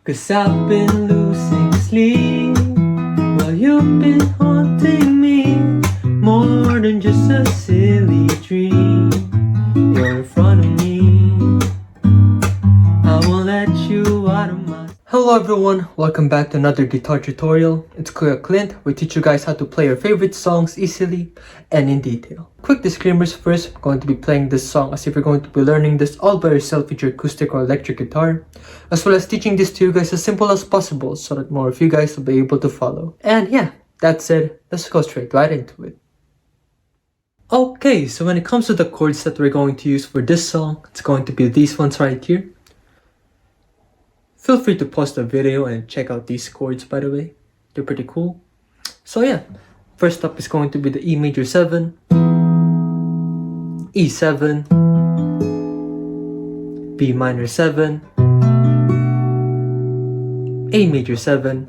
'Cause I've been losing sleep while you've been haunting me, more than just a silly dream. You're in front of me, I won't let you out of my... Hello everyone, welcome back to another guitar tutorial. It's Clint. We teach you guys how to play your favorite songs easily and in detail. Quick disclaimers first, I'm going to be playing this song as if you're going to be learning this all by yourself with your acoustic or electric guitar, as well as teaching this to you guys as simple as possible so that more of you guys will be able to follow. And yeah, that said, let's go straight right into it. Okay, so when it comes to the chords that we're going to use for this song, it's going to be these ones right here. Feel free to pause the video and check out these chords, by the way. They're pretty cool. So yeah, first up is going to be the E major 7, E7, B minor 7, A major 7,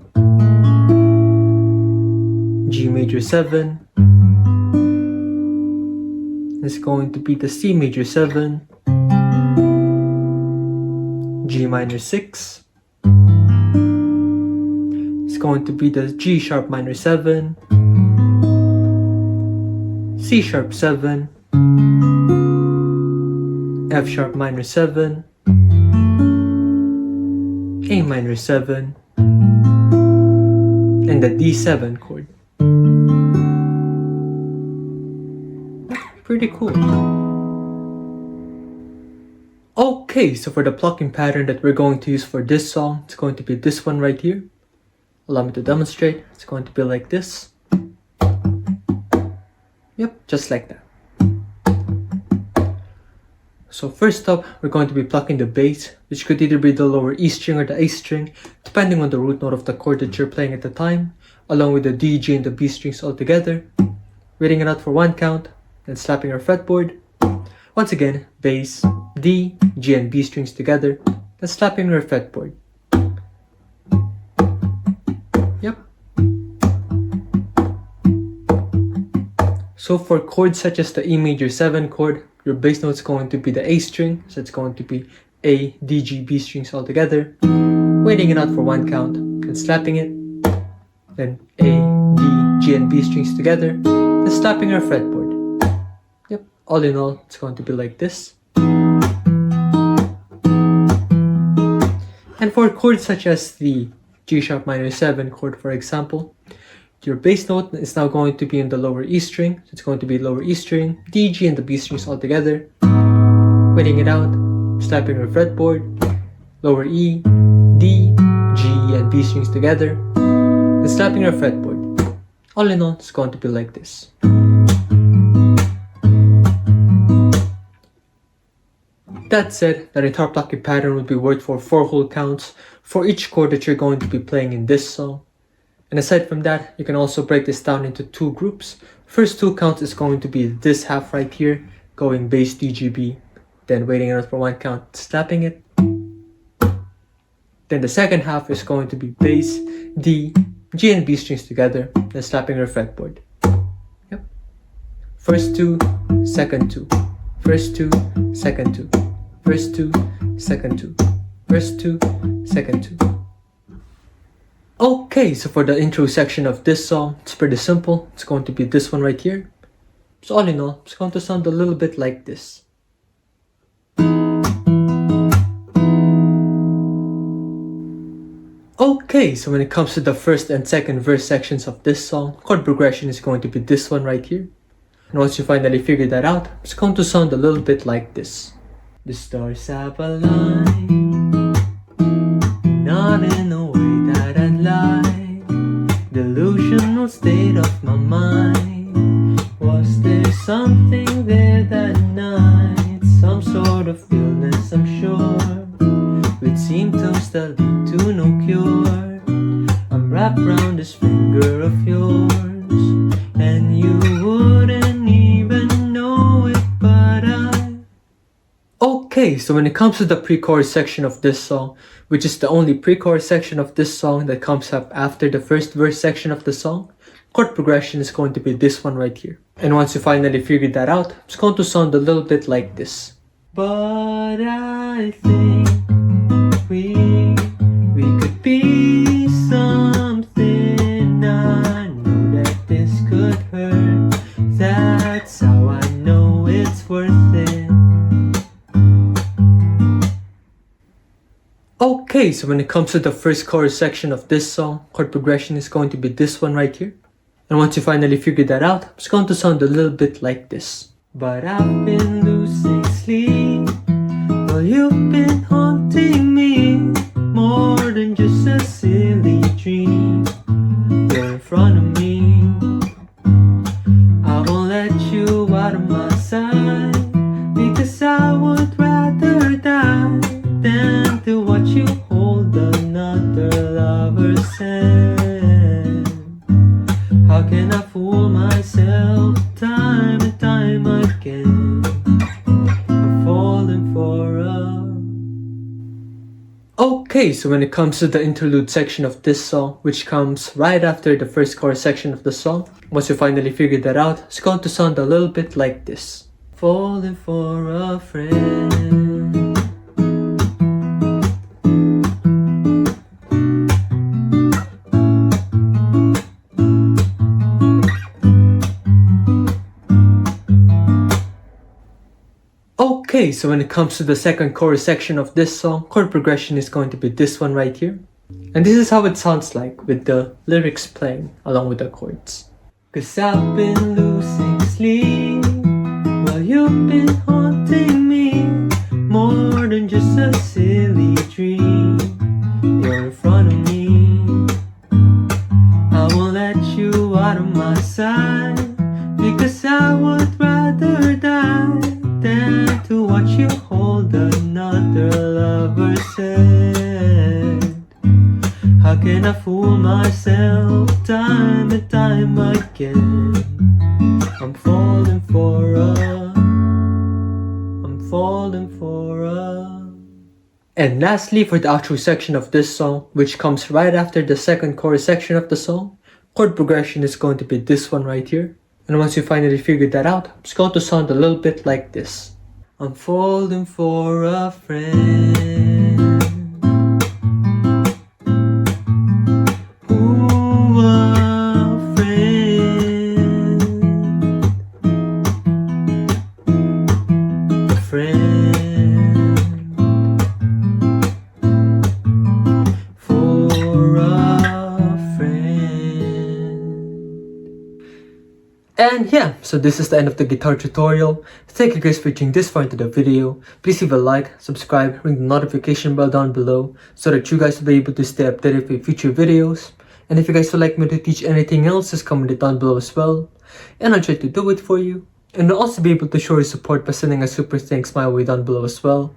G major 7, it's going to be the C major 7, G minor 6, it's going to be the G sharp minor 7, C sharp 7, F sharp minor 7, A minor 7, and the D7 chord. Pretty cool. Okay, so for the plucking pattern that we're going to use for this song, it's going to be this one right here. Allow me to demonstrate. It's going to be like this. Yep, just like that. So first up, we're going to be plucking the bass, which could either be the lower E string or the A string, depending on the root note of the chord that you're playing at the time, along with the D, G, and the B strings all together. Reading it out for one count, then slapping our fretboard. Once again, bass, D, G, and B strings together, then slapping our fretboard. Yep. So for chords such as the E major 7 chord, your bass note is going to be the A string, so it's going to be A, D, G, B strings all together, waiting it out for one count, then slapping it, then A, D, G, and B strings together, then slapping our fretboard. Yep, all in all, it's going to be like this. And for chords such as the G sharp minor 7 chord, for example, your bass note is now going to be in the lower E string, so it's going to be lower E string, D, G, and the B strings all together, waiting it out, slapping your fretboard, lower E, D, G, and B strings together, then slapping your fretboard. All in all, it's going to be like this. That said, the guitar plucking pattern will be worked for 4 whole counts for each chord that you're going to be playing in this song. And aside from that, you can also break this down into 2 groups. First 2 counts is going to be this half right here, going bass, D, G, B, then waiting it out for one count, slapping it. Then the second half is going to be bass, D, G, and B strings together, then slapping your fretboard. Yep. First 2, second 2. First 2, second 2. First 2, second 2. First 2, second 2. Okay, so for the intro section of this song, it's pretty simple. It's going to be this one right here. So all in all, it's going to sound a little bit like this. Okay, so when it comes to the first and second verse sections of this song, chord progression is going to be this one right here. And once you finally figure that out, it's going to sound a little bit like this. The stars have aligned, not in a way that I'd like. Delusional state of my mind. Was there something there that night? Some sort of illness, I'm sure, with symptoms that lead to no cure. I'm wrapped around this finger of yours, and you wouldn't even know it, but Okay, so when it comes to the pre-chorus section of this song, which is the only pre-chorus section of this song that comes up after the first verse section of the song, chord progression is going to be this one right here. And once you finally figure that out, it's going to sound a little bit like this. But I think we could Okay, so when it comes to the first chorus section of this song, chord progression is going to be this one right here. And once you finally figure that out, it's going to sound a little bit like this. But I've been losing sleep while you've been haunting me, more than just a silly dream. You're in front of me, I won't let you out of my sight, because I would rather die than to watch you hold another lover's hand. How can I fool myself time and time again? I'm falling for a... Okay, so when it comes to the interlude section of this song, which comes right after the first chorus section of the song, once you finally figure that out, it's going to sound a little bit like this. Falling for a friend. Okay, so when it comes to the second chorus section of this song, chord progression is going to be this one right here. And this is how it sounds like with the lyrics playing along with the chords. Cause I've been losing sleep while you've been haunting me, more than just a silly dream. You're in front of me, I won't let you out of my sight, because I would rather die than to watch you hold another lover's hand. How can I fool myself time and time again? I'm falling for a... And lastly, for the outro section of this song, which comes right after the second chorus section of the song, chord progression is going to be this one right here. And once you finally figure that out, it's going to sound a little bit like this. I'm falling for a friend. Ooh, a friend. A friend. For a friend. And yeah, so this is the end of the guitar tutorial. Thank you guys for watching this far into the video. Please leave a like, subscribe, ring the notification bell down below so that you guys will be able to stay updated with future videos. And if you guys would like me to teach anything else, just comment it down below as well. And I'll try to do it for you. And I'll also be able to show your support by sending a super thanks my way down below as well.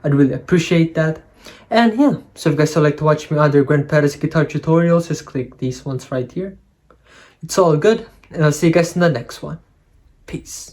I'd really appreciate that. And yeah, so if you guys would like to watch me other Grentperez guitar tutorials, just click these ones right here. It's all good. And I'll see you guys in the next one. Peace.